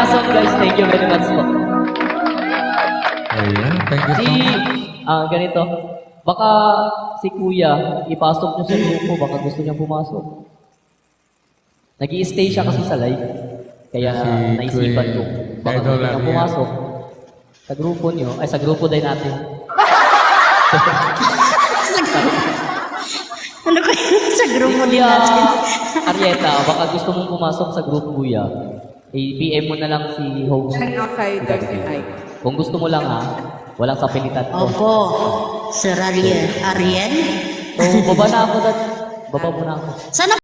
pumasok guys. Thank you very much po. Ayan, thank you so much. Ganito. Baka si Kuya, ipasok niyo sa grupo, baka gusto niyang pumasok. Nag-i-stay siya kasi sa live. Kaya Si naisipan Kuya, ko, baka idol gusto niyang lang yan. pumasok. Sa grupo niyo, ay sa grupo din natin. Ano kayo sa grupo Si din Kuya natin? Arieta, baka gusto mong pumasok sa grupo Kuya. I-PM mo na lang si host. Outside, there's an eye. Kung gusto mo lang ha, walang sapilitan ko. Opo, Sir Ariel. Ariel? So, baba na ako. Baba muna ako. Sana